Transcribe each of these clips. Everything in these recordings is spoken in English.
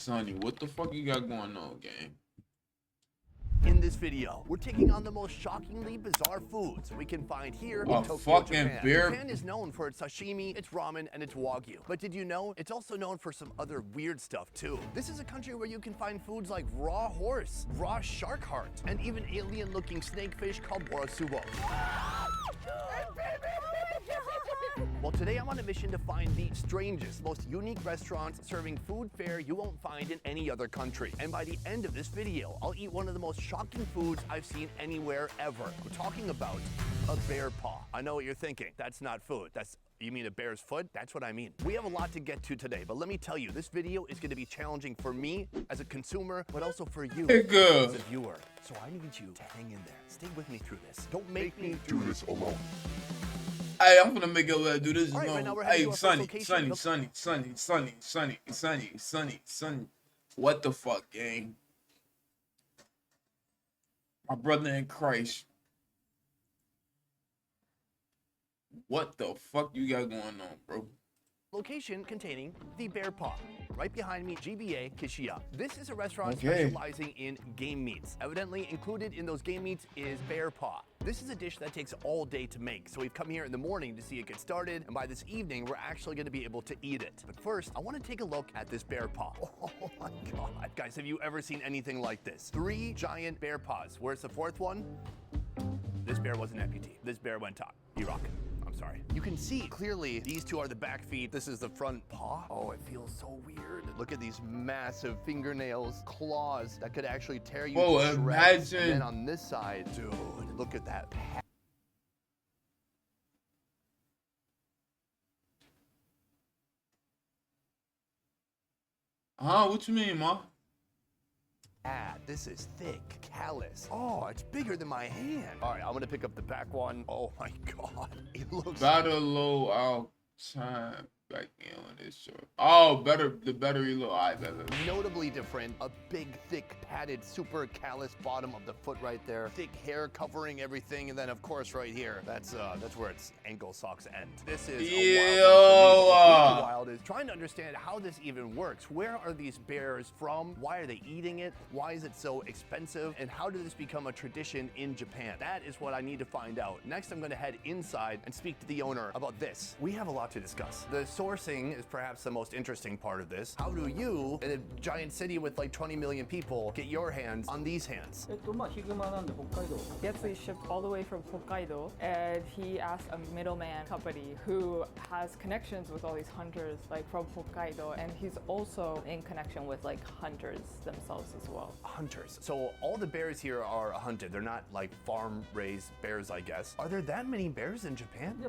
Sonny, what the fuck you got going on, gang? In this video, we're taking on the most shockingly bizarre foods we can find here in Tokyo, fucking Japan. bear. Japan is known for its sashimi, its ramen, and its wagyu. But did you know it's also known for some other weird stuff too? This is a country where you can find foods like raw horse, raw shark heart, and even alien-looking snakefish called warasubo. Well, today I'm on a mission to find the strangest, most unique restaurants serving food fare you won't find in any other country. And by the end of this video, I'll eat one of the most shocking foods I've seen anywhere ever. I'm talking about a bear paw. I know what you're thinking. That's not food. You mean a bear's foot? That's what I mean. We have a lot to get to today, but let me tell you, this video is going to be challenging for me as a consumer, but also for you as a viewer. So I need you to hang in there. Stay with me through this. Don't make me do this alone. Hey, I'm gonna make it do this. Right, right now we're Hey, heading to our first Sonny. What the fuck, gang? My brother in Christ. What the fuck you got going on, bro? Location containing the bear paw. Right behind me, GBA Kishiya. This is a restaurant Okay. specializing in game meats. Evidently included in those game meats is bear paw. This is a dish that takes all day to make, so we've come here in the morning to see it get started, and by this evening, we're actually gonna be able to eat it. But first, I wanna take a look at this bear paw. Oh my God. Guys, have you ever seen anything like this? 3 giant bear paws. Where's the 4th one? This bear was an amputee. This bear went top. Iraq. I'm sorry. You can see clearly these two are the back feet. This is the front paw. Oh, it feels so weird. Look at these massive fingernails, claws that could actually tear you to shreds. Imagine. And then on this side, dude, look at that. What you mean, ma? This is thick, callous. Oh, it's bigger than my hand. All right, I'm gonna pick up the back one. Oh my God, it looks. Battle low outside back in on this short. Oh, the battery low. I better. Notably different, a big, thick, padded, super callous bottom of the foot right there. Thick hair covering everything, and then of course right here, that's where its ankle socks end. This is wild is trying to understand how this even works. Where are these bears from? Why are they eating it? Why is it so expensive? And how did this become a tradition in Japan? That is what I need to find out. Next, I'm gonna head inside and speak to the owner about this. We have a lot to discuss. The sourcing is perhaps the most interesting part of this. How do you, in a giant city with like 20 million people, get your hands on these hands? He actually shipped all the way from Hokkaido, and he asked a middleman company who has connections with all these hunters like from Hokkaido, and he's also in connection with like hunters themselves as well. Hunters. So all the bears here are hunted. They're not like farm-raised bears, I guess. Are there that many bears in Japan?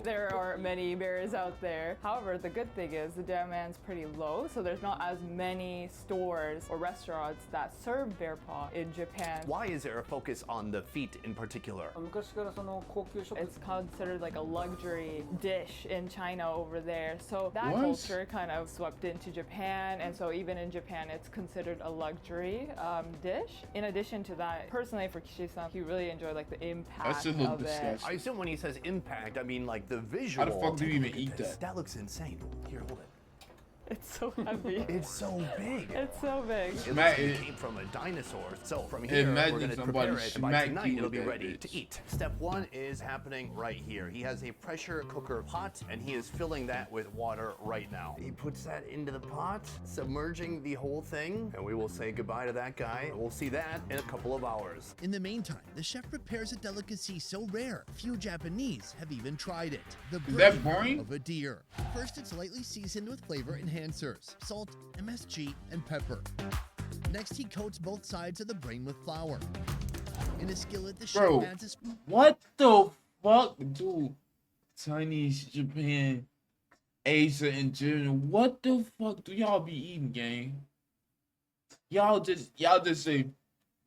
There are many bears out there. However, the good thing is the demand's pretty low, so there's not as many stores or restaurants that serve bear paw in Japan. Why is there a focus on the feet in particular? It's considered like a luxury dish in China over there. So that What? culture kind of swept into Japan, and so even in Japan, it's considered a luxury dish. In addition to that, personally for Kishi-san, he really enjoyed like the impact just look of it. disgusting. I assume when he says impact, I mean like the visual. How the fuck do you Take a even look at eat this. that? That looks insane. Here, hold it. It's so heavy. It's so big. It's so big. It looks like it came from a dinosaur. So from here, Imagine we're gonna somebody prepare it, and by smack tonight you it'll with be that ready bitch. to eat. Step 1 is happening right here. He has a pressure cooker pot, and he is filling that with water right now. He puts that into the pot, submerging the whole thing, and we will say goodbye to that guy. We'll see that in a couple of hours. In the meantime, the chef prepares a delicacy so rare, few Japanese have even tried it. The that brain boring? of a deer. First, it's lightly seasoned with flavor enhancers, salt, MSG, and pepper. Next, he coats both sides of the brain with flour. In a skillet, the chef Bro, adds a spoon. what the fuck, dude? Chinese, Japan, Asia in general. What the fuck do y'all be eating, gang? Y'all just say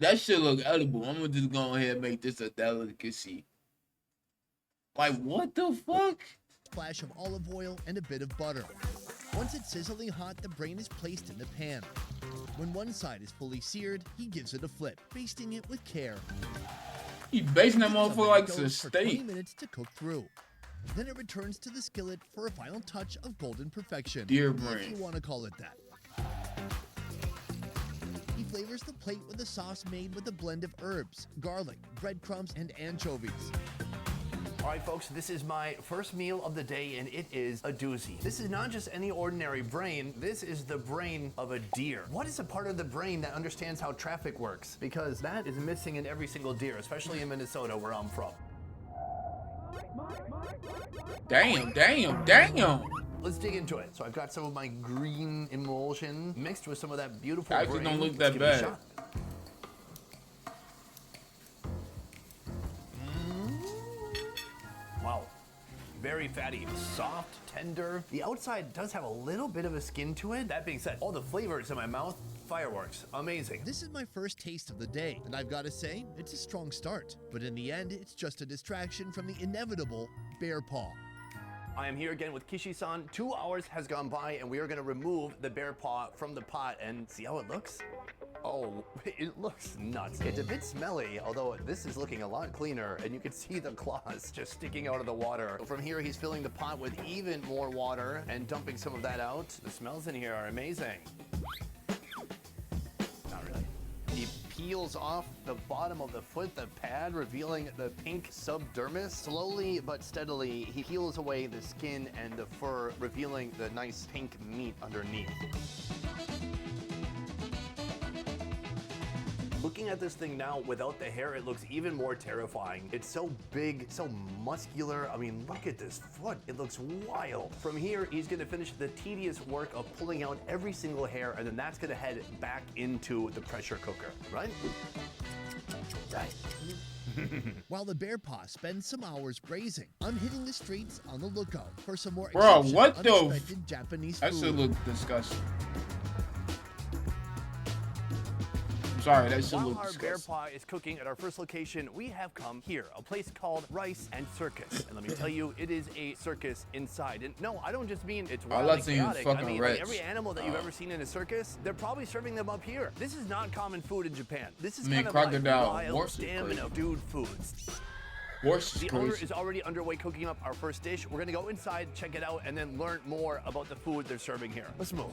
that shit look edible. I'm gonna just go ahead and make this a delicacy. Like, what the fuck? Splash of olive oil and a bit of butter. Once it's sizzling hot, the brain is placed in the pan. When one side is fully seared, he gives it a flip, basting it with care. He basting that Leaves it on motherfucker like the it's a stove for 20 steak. minutes to cook through. Then it returns to the skillet for a final touch of golden perfection, Deer if brain. you want to call it that. He flavors the plate with a sauce made with a blend of herbs, garlic, breadcrumbs, and anchovies. All right, folks, this is my first meal of the day, and it is a doozy. This is not just any ordinary brain. This is the brain of a deer. What is a part of the brain that understands how traffic works? Because that is missing in every single deer, especially in Minnesota, where I'm from. Damn, damn, damn. Let's dig into it. So I've got some of my green emulsion mixed with some of that beautiful Actually brain. don't look Let's that give it a bad. shot. Wow. Very fatty, soft, tender. The outside does have a little bit of a skin to it. That being said, all the flavors in my mouth, fireworks, amazing. This is my first taste of the day, and I've got to say, it's a strong start. But in the end, it's just a distraction from the inevitable bear paw. I am here again with Kishi-san. 2 hours has gone by, and we are gonna remove the bear paw from the pot and see how it looks. Oh, it looks nuts. It's a bit smelly, although this is looking a lot cleaner, and you can see the claws just sticking out of the water. From here, he's filling the pot with even more water and dumping some of that out. The smells in here are amazing. Not really. He peels off the bottom of the foot, the pad, revealing the pink subdermis. Slowly but steadily, he peels away the skin and the fur, revealing the nice pink meat underneath. Looking at this thing now without the hair, it looks even more terrifying. It's so big, so muscular. I mean, look at this foot. It looks wild. From here, he's gonna finish the tedious work of pulling out every single hair, and then that's gonna head back into the pressure cooker, right? While the bear paw spends some hours grazing, I'm hitting the streets on the lookout for some more Bro, exceptional, what the unexpected Japanese That food. should look disgusting. Sorry, that should While look our bear disgusting. paw is cooking at our first location, we have come here, a place called Rice and Circus. And let me tell you, it is a circus inside. And no, I don't just mean it's wild love and seeing chaotic. fucking I mean, rats. like every animal that you've ever seen in a circus, they're probably serving them up here. This is not common food in Japan. This is Man, kind of crocodile like wild horse is stamina crazy. dude foods. Horse is The owner crazy. is already underway cooking up our first dish. We're gonna go inside, check it out, and then learn more about the food they're serving here. Let's move.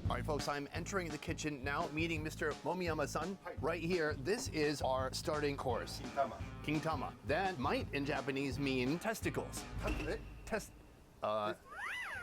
All right, folks, I'm entering the kitchen now, meeting Mr. Momiyama-san right here. This is our starting course. Kintama. That might, in Japanese, mean testicles.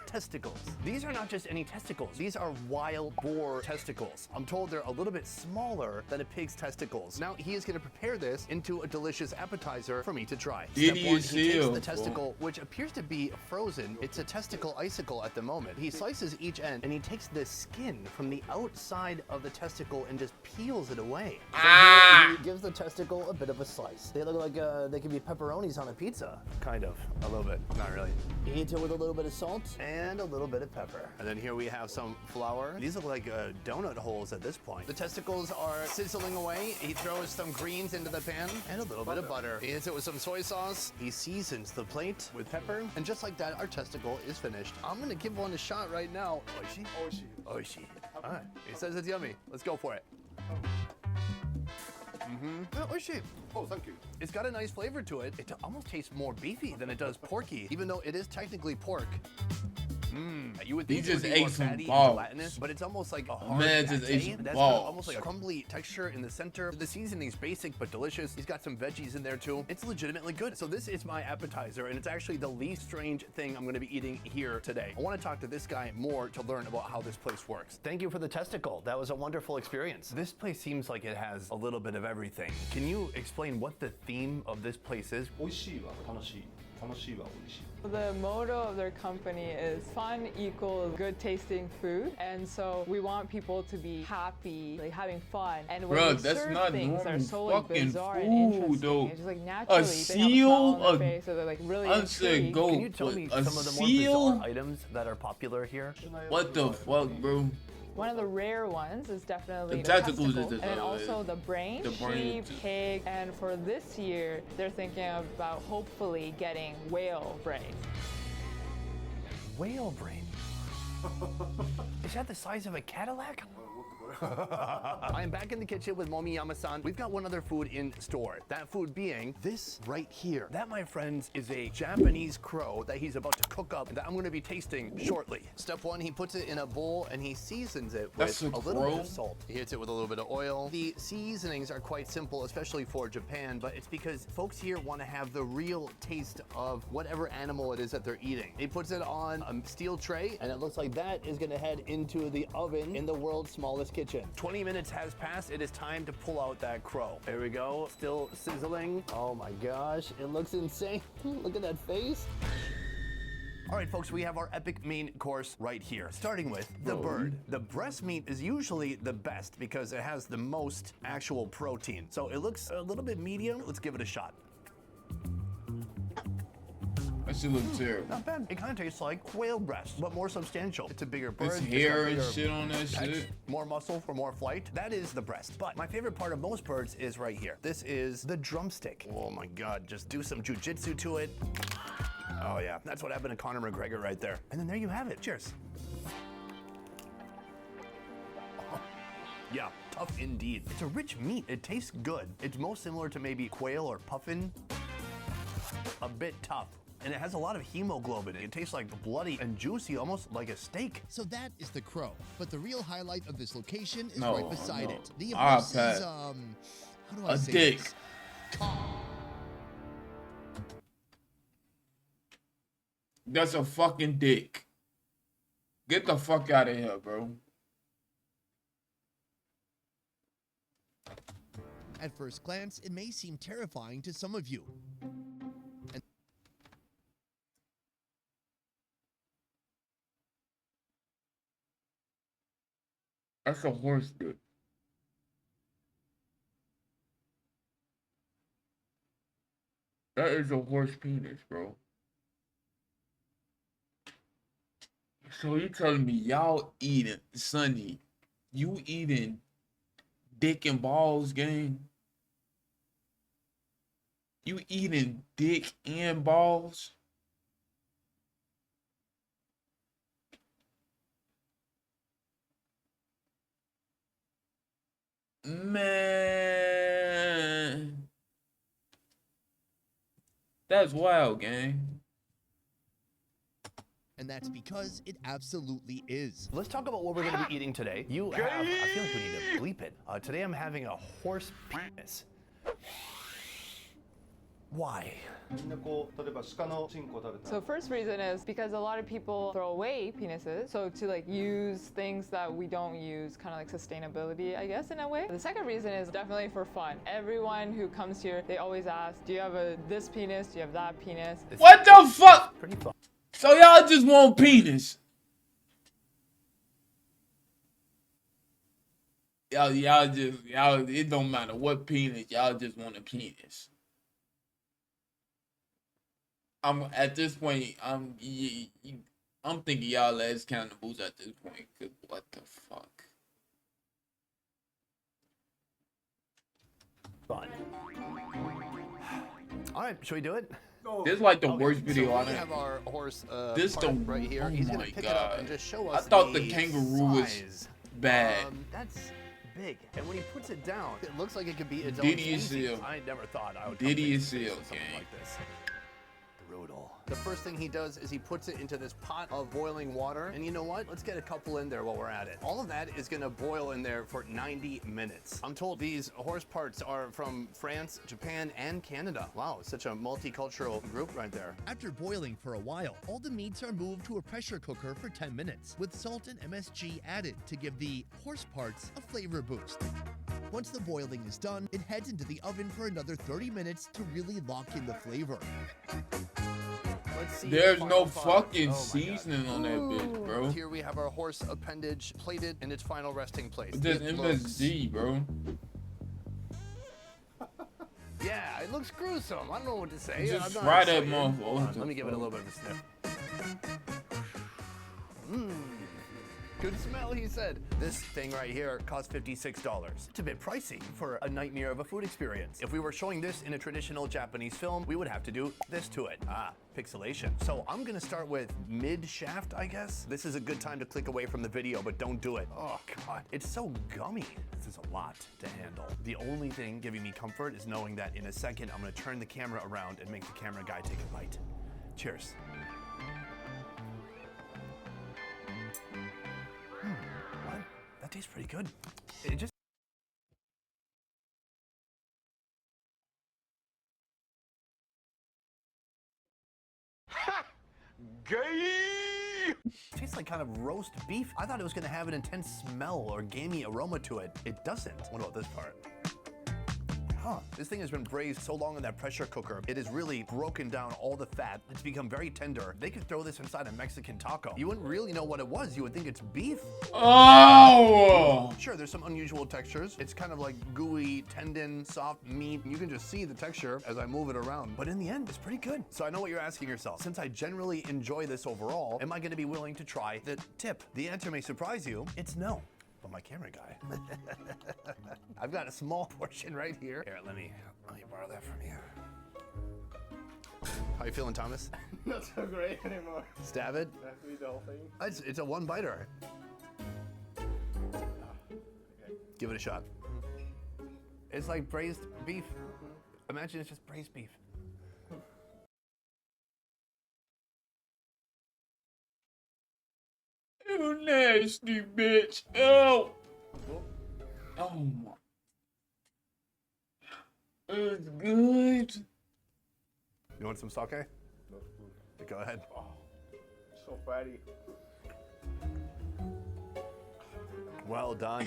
Testicles. These are not just any testicles. These are wild boar testicles. I'm told they're a little bit smaller than a pig's testicles. Now, he is going to prepare this into a delicious appetizer for me to try. Did Step you one, he see takes him? the testicle, which appears to be frozen. It's a testicle icicle at the moment. He slices each end, and he takes the skin from the outside of the testicle and just peels it away. From here, he gives the testicle a bit of a slice. They look like they could be pepperonis on a pizza. Kind of, a little bit, not really. He eats it with a little bit of salt and a little bit of pepper. And then here we have some flour. These look like donut holes at this point. The testicles are sizzling away. He throws some greens into the pan and a little bit of butter. He hits it with some soy sauce. He seasons the plate with pepper. And just like that, our testicle is finished. I'm gonna give one a shot right now. Oishi? Oishi. Oishi. All right, he says it's yummy. Let's go for it. Yeah, oishi. Oh, thank you. It's got a nice flavor to it. It almost tastes more beefy than it does porky, even though it is technically pork. You would think He it would just be more ate some fatty and balls. gelatinous, but it's almost like a hard Man just ate pate. some That's balls. almost like a crumbly texture in the center. The seasoning's basic but delicious. He's got some veggies in there too. It's legitimately good. So this is my appetizer, and it's actually the least strange thing I'm gonna be eating here today. I wanna talk to this guy more to learn about how this place works. Thank you for the testicle. That was a wonderful experience. This place seems like it has a little bit of everything. Can you explain what the theme of this place is? 美味しいは楽しい。楽しいは美味しい。 The motto of their company is fun equals good tasting food. And so we want people to be happy, like having fun. And when Bruh, we that's serve not things that are normal so like fucking bizarre and food, interesting, though. it's just like naturally they have a seal, smile on a- their face, so they're like really I said intrigued. go. Can you tell me A some of the more seal? bizarre items that are popular here? What the fuck, bro? One of the rare ones is definitely The the tentacles testicle, is and then also the brain, the brain sheep, is- pig, and for this year, they're thinking about hopefully getting whale brain. Whale brain. Is that the size of a Cadillac? I am back in the kitchen with Momiyama-san. We've got one other food in store. That food being this right here. That, my friends, is a Japanese crow that he's about to cook up that I'm going to be tasting shortly. Step one, he puts it in a bowl and he seasons it with a little bit of salt. He hits it with a little bit of oil. The seasonings are quite simple, especially for Japan, but it's because folks here want to have the real taste of whatever animal it is that they're eating. He puts it on a steel tray, and it looks like that is going to head into the oven in the world's smallest kitchen. 20 minutes has passed. It is time to pull out that crow. There we go. Still sizzling. Oh my gosh, it looks insane. Look at that face. All right, folks, we have our epic main course right here, starting with the bird. The breast meat is usually the best because it has the most actual protein. So it looks a little bit medium. Let's give it a shot. That shit look terrible. Not bad. It kind of tastes like quail breast, but more substantial. It's a bigger bird. There's it's hair got and bigger shit on that pecs, shit. More muscle for more flight. That is the breast. But my favorite part of most birds is right here. This is the drumstick. Oh my God, just do some jujitsu to it. Oh yeah, that's what happened to Conor McGregor right there. And then there you have it. Cheers. Oh, yeah, tough indeed. It's a rich meat. It tastes good. It's most similar to maybe quail or puffin. A bit tough. And it has a lot of hemoglobin. It tastes like bloody and juicy, almost like a steak. So that is the crow. But the real highlight of this location is right beside it. The Ah, horse's, Pat. how do I A say dick. this? Cock. That's a fucking dick. Get the fuck out of here, bro. At first glance, it may seem terrifying to some of you. That's a horse dick. That is a horse penis, bro. So you telling me y'all eating, Sonny, you eating dick and balls, gang? You eating dick and balls? Man. That's wild, gang. And that's because it absolutely is. Let's talk about what we're going to be eating today. I feel like we need to bleep it. Today I'm having a horse penis. Why? みんなこう例えば鹿のチンコを食べた So first reason is because a lot of people throw away penises. So to like use things that we don't use, kind of like sustainability, I guess, in a way. The second reason is definitely for fun. Everyone who comes here, they always ask, do you have this penis? Do you have that penis? What the fuck? Pretty fun. So y'all just want penis? Y'all it don't matter what penis, y'all just want a penis. At this point, I'm thinking y'all as cannibals at this point. 'Cause what the fuck? Fun. All right, should we do it? This is like the worst video so on we it. have our horse This part the- right here. oh He's gonna my pick it up and God. just show I us thought the kangaroo was size. bad. That's big. And when he puts it down, it looks like it could be its own Diddy is species. ill. I never thought I would Diddy come is face to face ill, with something gang. like this. Brutal. The first thing he does is he puts it into this pot of boiling water. And you know what? Let's get a couple in there while we're at it. All of that is gonna boil in there for 90 minutes. I'm told these horse parts are from France, Japan, and Canada. Wow, such a multicultural group right there. After boiling for a while, all the meats are moved to a pressure cooker for 10 minutes, with salt and MSG added to give the horse parts a flavor boost. Once the boiling is done, it heads into the oven for another 30 minutes to really lock in the flavor. Let's see There's the no final product. fucking Oh my God. seasoning on that bitch, bro. Here we have our horse appendage plated in its final resting place. This It looks- MSG, bro. Yeah, it looks gruesome. I don't know what to say. Just I'm not fry that excited. motherfucker. Hold on, let me give it a little bit of a sniff. Good smell, he said. This thing right here costs $56. It's a bit pricey for a nightmare of a food experience. If we were showing this in a traditional Japanese film, we would have to do this to it. Pixelation. So I'm gonna start with mid-shaft, I guess. This is a good time to click away from the video, but don't do it. Oh God, it's so gummy. This is a lot to handle. The only thing giving me comfort is knowing that in a second, I'm gonna turn the camera around and make the camera guy take a bite. Cheers. What? That tastes pretty good. It just tastes like kind of roast beef. I thought it was gonna have an intense smell or gamey aroma to it. It doesn't. What about this part? This thing has been braised so long in that pressure cooker, it has really broken down all the fat. It's become very tender. They could throw this inside a Mexican taco. You wouldn't really know what it was. You would think it's beef. Oh! Sure, there's some unusual textures. It's kind of like gooey, tendon, soft meat. You can just see the texture as I move it around. But in the end, it's pretty good. So I know what you're asking yourself. Since I generally enjoy this overall, am I gonna be willing to try the tip? The answer may surprise you. It's no. But my camera guy. I've got a small portion right here. Here, let me borrow that from you. How you feeling, Thomas? Not so great anymore. Stab it. Have to eat the whole thing. It's a one biter. Okay. Give it a shot. It's like braised beef. Imagine it's just braised beef. You nasty bitch. Oh. Oh my. It's good. You want some sake? No food. Go ahead. So fatty. Well done.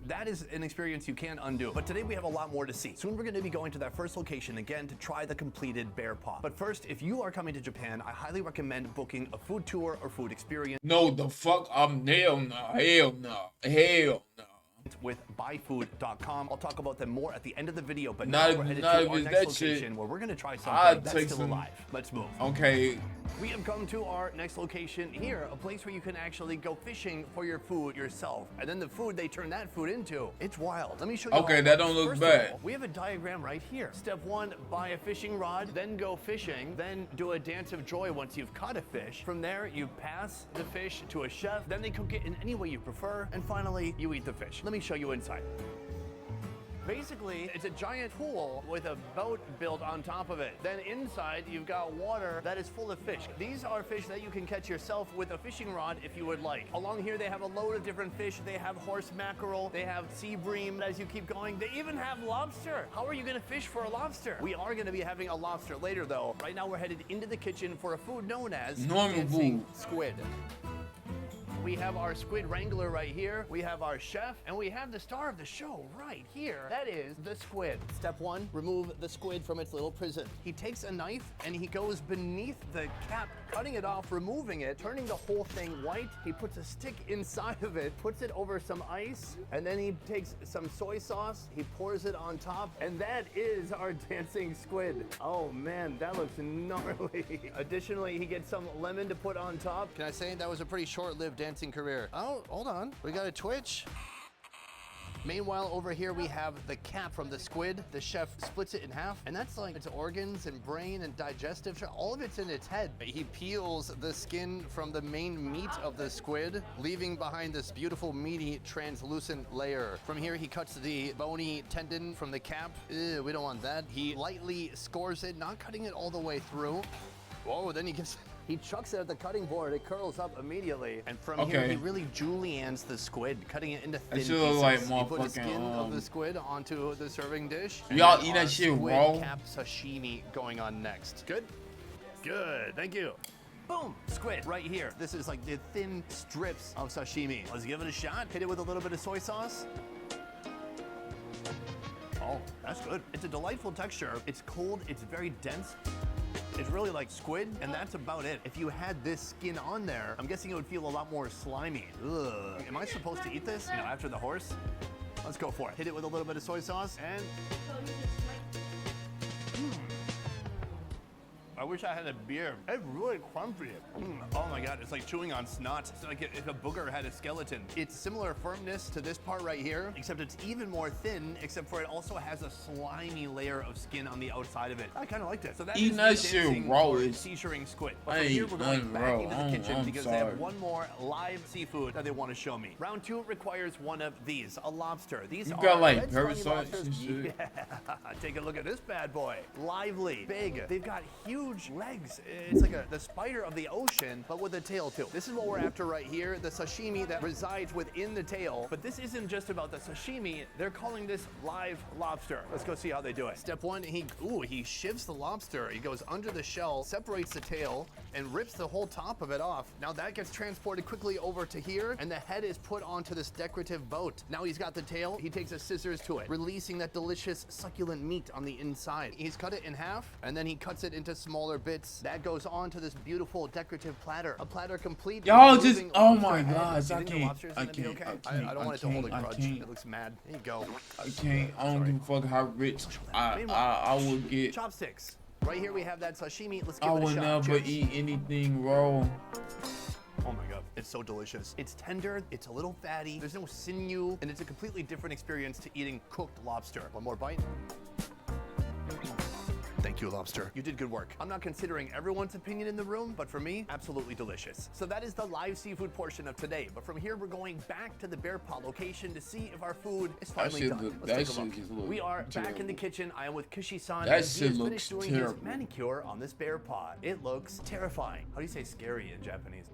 That is an experience you can't undo. But today we have a lot more to see. Soon we're going to be going to that first location again to try the completed bear paw. But first, if you are coming to Japan, I highly recommend booking a food tour or food experience No, the fuck? Hell no. Hell no. Hell no. with buyfood.com. I'll talk about them more at the end of the video, but Not now we're headed not to if our it's next that shit. location where we're going to try I'd something that's take still some- alive. Let's move. Okay. We have come to our next location here, a place where you can actually go fishing for your food yourself. And then the food they turn that food into. It's wild. Let me show you. Okay, all that this. don't look First bad. of all, we have a diagram right here. Step 1, buy a fishing rod, then go fishing, then do a dance of joy once you've caught a fish. From there, you pass the fish to a chef, then they cook it in any way you prefer, and finally, you eat the fish. Let me show you inside. Basically, it's a giant pool with a boat built on top of it. Then inside, you've got water that is full of fish. These are fish that you can catch yourself with a fishing rod if you would like. Along here, they have a load of different fish. They have horse mackerel, they have sea bream. As you keep going, they even have lobster. How are you gonna fish for a lobster? We are gonna be having a lobster later though. Right now, we're headed into the kitchen for a food known as Normal dancing food. squid. We have our squid wrangler right here. We have our chef, and we have the star of the show right here. That is the squid. Step 1, remove the squid from its little prison. He takes a knife and he goes beneath the cap, cutting it off, removing it, turning the whole thing white. He puts a stick inside of it, puts it over some ice, and then he takes some soy sauce, he pours it on top, and that is our dancing squid. Oh man, that looks gnarly. Additionally, he gets some lemon to put on top. Can I say that was a pretty short-lived dancing career? Oh, hold on. We got a twitch. Meanwhile, over here we have the cap from the squid. The chef splits it in half, and that's like its organs and brain and digestive. All of it's in its head. He peels the skin from the main meat of the squid, leaving behind this beautiful, meaty, translucent layer. From here, he cuts the bony tendon from the cap. Ew, we don't want that. He lightly scores it, not cutting it all the way through. Whoa, then he chucks it at the cutting board. It curls up immediately. And from here, Okay. he really juliennes the squid, cutting it into thin That pieces. shit look like He put the skin motherfucking, of the squid onto the serving dish. and Y'all then eat that our shit squid raw? cap sashimi going on next. Good? Good, thank you. Boom, squid right here. This is like the thin strips of sashimi. Let's give it a shot. Hit it with a little bit of soy sauce. Oh, that's good. It's a delightful texture. It's cold, it's very dense. It's really like squid, and that's about it. If you had this skin on there, I'm guessing it would feel a lot more slimy. Ugh. Am I supposed to eat this, after the horse? Let's go for it. Hit it with a little bit of soy sauce, and... wish I had a beer. It's really crunchy. Oh my God, it's like chewing on snot. It's like if a booger had a skeleton. It's similar firmness to this part right here, except it's even more thin, except for it also has a slimy layer of skin on the outside of it. I kind of like that. So that Eating is that the shit dancing raw or is- seashoring squid. But I from here, ain't we're going nothing back raw. into the I'm kitchen because they sorry. have one more live seafood that they want to show me. Round 2 requires one of these, a lobster. These You are got, like, red spiny parasites lobsters. and shit? Yeah, take a look at this bad boy. Lively, big. They've got huge legs. It's like the spider of the ocean, but with a tail too. This is what we're after right here, the sashimi that resides within the tail. But this isn't just about the sashimi. They're calling this live lobster. Let's go see how they do it. Step 1, he shivs the lobster. He goes under the shell, separates the tail, and rips the whole top of it off. Now that gets transported quickly over to here, and the head is put onto this decorative boat. Now he's got the tail. He takes a scissors to it, releasing that delicious succulent meat on the inside. He's cut it in half, and then he cuts it into smaller bits. That goes on to this beautiful decorative platter. A platter complete. Y'all with just, moving oh lobster my head. gosh, You I think the can't, lobster's I gonna be can't, okay? I can't, I don't I want it to hold a can't, I grudge. can't. It looks mad. There you go. I can't. I don't give a fuck how rich Meanwhile, I would get. chopsticks. Right here we have that sashimi. Let's give I it a would shot. never Cheers. eat anything raw. Oh my God, it's so delicious. It's tender, it's a little fatty, there's no sinew, and it's a completely different experience to eating cooked lobster. One more bite. Thank you, lobster. You did good work. I'm not considering everyone's opinion in the room, but for me, absolutely delicious. So that is the live seafood portion of today. But from here, we're going back to the Bear Paw location to see if our food is finally shit done. look- Let's that take a shit look. just look We are back in terrible. the kitchen. I am with Kishi-san. That and he shit is looks finished doing terrible. his manicure on this bear paw. It looks terrifying. How do you say scary in Japanese?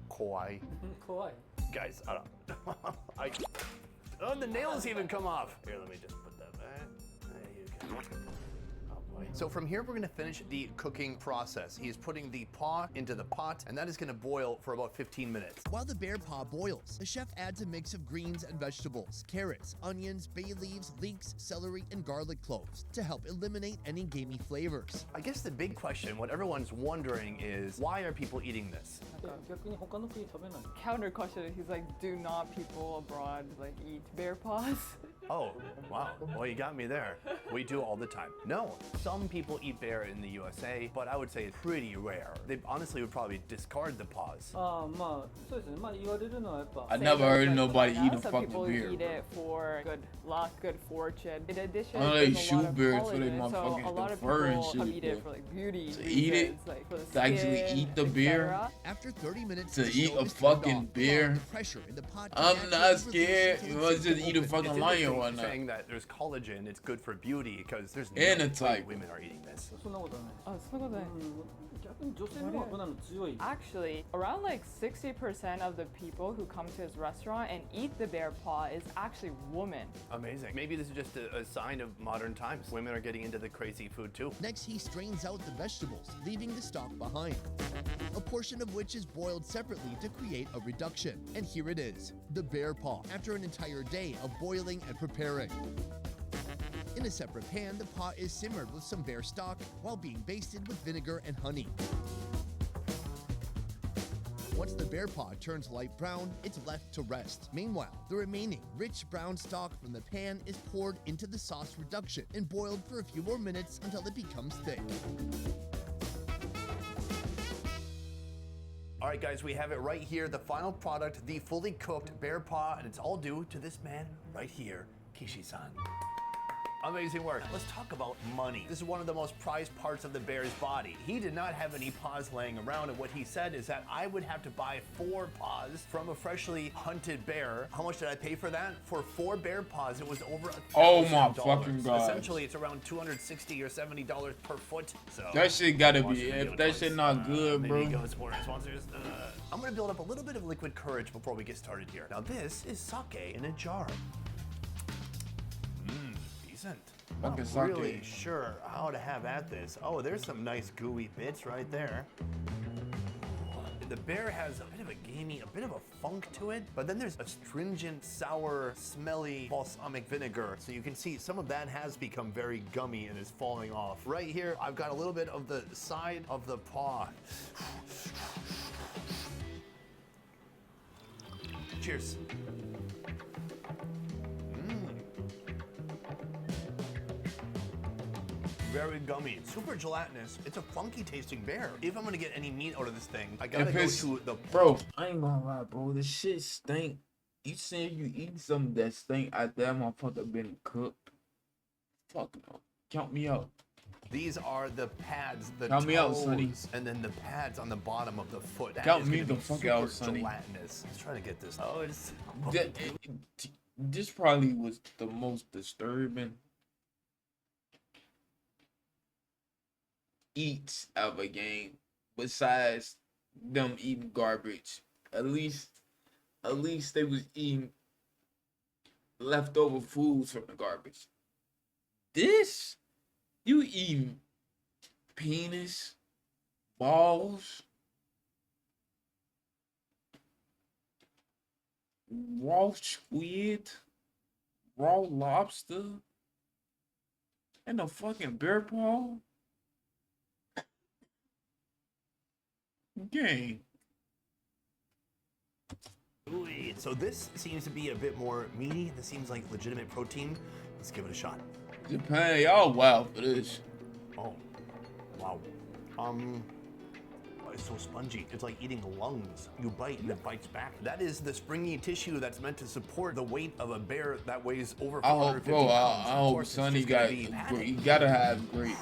Kawaii. Kawaii. Guys, I don't. Oh, the nails even come off. Here, let me just put that back. There you go. Oh, boy. So from here, we're gonna finish the cooking process. He is putting the paw into the pot, and that is gonna boil for about 15 minutes. While the bear paw boils, the chef adds a mix of greens and vegetables, carrots, onions, bay leaves, leeks, celery, and garlic cloves to help eliminate any gamey flavors. I guess the big question, what everyone's wondering is, why are people eating this? 逆に他の国食べない。 Counter question, he's like, do not people abroad like eat bear paws? Oh, wow. Well, you got me there. We do all the time. No, some people eat bear in the USA, but I would say it's pretty rare. They honestly would probably discard the paws. まあそうですね。まあ言われるのはやっぱ。 I Same never as, heard like, nobody China, eat a some fucking people beer. eat it for good luck, good fortune. In addition, I know they there's a shoot lot of bears for their colors, so motherfucking a lot of fur and people shit, eat it but for like beauty to eat it, reasons, like for the to actually skin, eat the beer, etc. After 30 minutes, To the eat stove a is turned fucking off, beer? allowing the pressure in the pot to I'm naturally not release scared. until Let's it's just safe eat to a open. fucking It's lion interesting one night. saying that there's collagen, it's good for beauty, because there's And no it's way like- women are eating this. そんなことはない。Oh, そんなことない。逆に女性の方が危ないの強い。 Actually, around like 60% of the people who come to his restaurant and eat the bear paw is actually women. Amazing. Maybe this is just a sign of modern times. Women are getting into the crazy food too. Next, he strains out the vegetables, leaving the stock behind, a portion of which is boiled separately to create a reduction. And here it is, the bear paw, after an entire day of boiling and preparing. In a separate pan, the paw is simmered with some bear stock while being basted with vinegar and honey. Once the bear paw turns light brown, it's left to rest. Meanwhile, the remaining rich brown stock from the pan is poured into the sauce reduction and boiled for a few more minutes until it becomes thick. All right, guys, we have it right here. The final product, the fully cooked bear paw, and it's all due to this man right here, Kishi-san. Amazing work. Let's talk about money. This is one of the most prized parts of the bear's body. He did not have any paws laying around, and what he said is that I would have to buy 4 paws from a freshly hunted bear. How much did I pay for that? For 4 bear paws, it was over Oh my $1,000. fucking God. Essentially, it's around $260 or $70 per foot. So That shit gotta watch be. the video If that twice. shit not good, Maybe bro. go support our sponsors. I'm gonna build up a little bit of liquid courage before we get started here. Now this is sake in a jar. Decent. Fucking Not sake. really sure how to have at this. Oh, there's some nice gooey bits right there. The bear has a bit of a gamey, a bit of a funk to it, but then there's astringent, sour, smelly balsamic vinegar. So you can see some of that has become very gummy and is falling off. Right here, I've got a little bit of the side of the paw. Cheers. very gummy, super gelatinous. It's a funky tasting bear. If I'm gonna get any meat out of this thing, I gotta If go it's- to the Bro, I ain't gonna lie, bro. This shit stink. You saying you eating something that stink after that motherfucker been cooked? Fuck no. Count me out. These are the pads, the Count toes, me out, Sonny. and then the pads on the bottom of the foot. That Count is me gonna the be fuck super out, Sonny. gelatinous. Let's try to get this. Oh, it's. This probably was the most disturbing eats of a game besides them eating garbage. At least they was eating leftover foods from the garbage. This, you eating penis, balls, raw squid, raw lobster, and a fucking bear paw. Gang. Ooh, so this seems to be a bit more meaty. This seems like legitimate protein. Let's give it a shot. Japan, y'all wild for this. Oh, wow. It's so spongy. It's like eating lungs. You bite and it bites back. That is the springy tissue that's meant to support the weight of a bear that weighs over 450 pounds. I hope Sonny got. You gotta have great.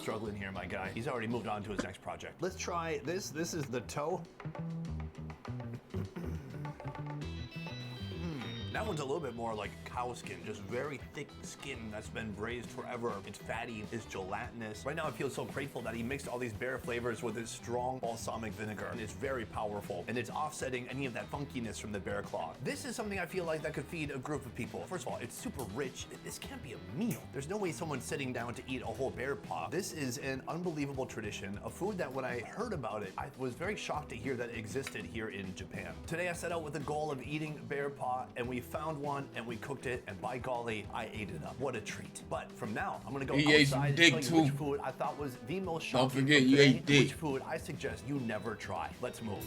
Struggling here, my guy. He's already moved on to his next project. Let's try this. This is the toe. That one's a little bit more like cow skin, just very thick skin that's been braised forever. It's fatty, it's gelatinous. Right now I feel so grateful that he mixed all these bear flavors with his strong balsamic vinegar. And it's very powerful, and it's offsetting any of that funkiness from the bear claw. This is something I feel like that could feed a group of people. First of all, it's super rich. This can't be a meal. There's no way someone's sitting down to eat a whole bear paw. This is an unbelievable tradition, a food that when I heard about it, I was very shocked to hear that it existed here in Japan. Today I set out with the goal of eating bear paw, and we found one and we cooked it, and by golly, I ate it up. What a treat. But from now, I'm gonna go He ate some outside and dick, tell you too. which food I thought was the most shocking. Don't forget, from you today, ate dick. Which food I suggest you never try. Let's move.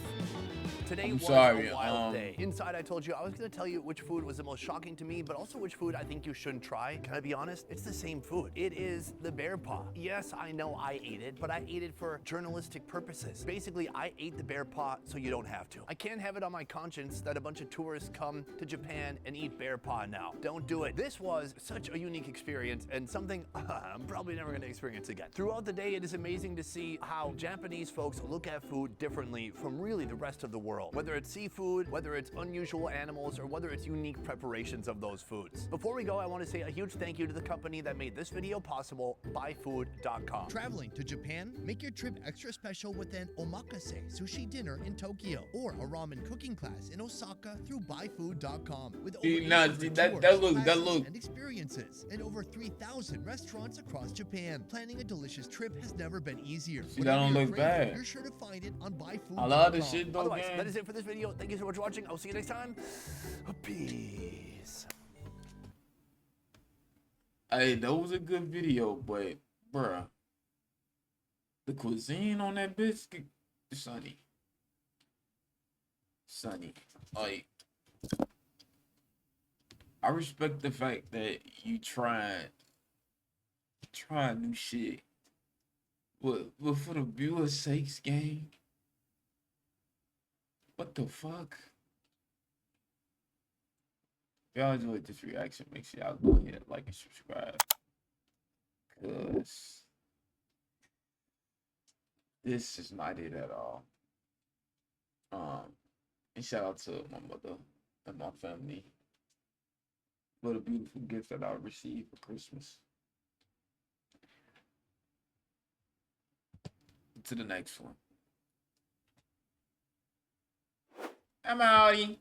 Today I'm was sorry, a wild day. Inside, I told you I was gonna tell you which food was the most shocking to me, but also which food I think you shouldn't try. Can I be honest? It's the same food. It is the bear paw. Yes, I know I ate it, but I ate it for journalistic purposes. Basically, I ate the bear paw so you don't have to. I can't have it on my conscience that a bunch of tourists come to Japan and eat bear paw now. Don't do it. This was such a unique experience and something I'm probably never gonna experience again. Throughout the day, it is amazing to see how Japanese folks look at food differently from really the rest of the world. Whether it's seafood, whether it's unusual animals, or whether it's unique preparations of those foods. Before we go, I want to say a huge thank you to the company that made this video possible, buyfood.com. Traveling to Japan? Make your trip extra special with an omakase sushi dinner in Tokyo or a ramen cooking class in Osaka through buyfood.com. With over See, nah, 800 see, tours, that classes, look. and experiences, and over 3,000 restaurants across Japan. Planning a delicious trip has never been easier. See, that don't Whatever you're look craving, bad. You're sure to find it on buyfood.com. A lot of shit though, Otherwise, gang. that is it for this video. Thank you so much for watching. I'll see you next time. Peace. Hey, that was a good video, but bruh, the cuisine on that biscuit, Sonny, like, I respect the fact that you trying new shit, but for the viewer's sakes, gang, what the fuck? If y'all enjoyed this reaction, make sure y'all go ahead, like and subscribe. Cause this is not it at all. And shout out to my mother and my family for the beautiful gift that I received for Christmas. To the next one. I'm outie.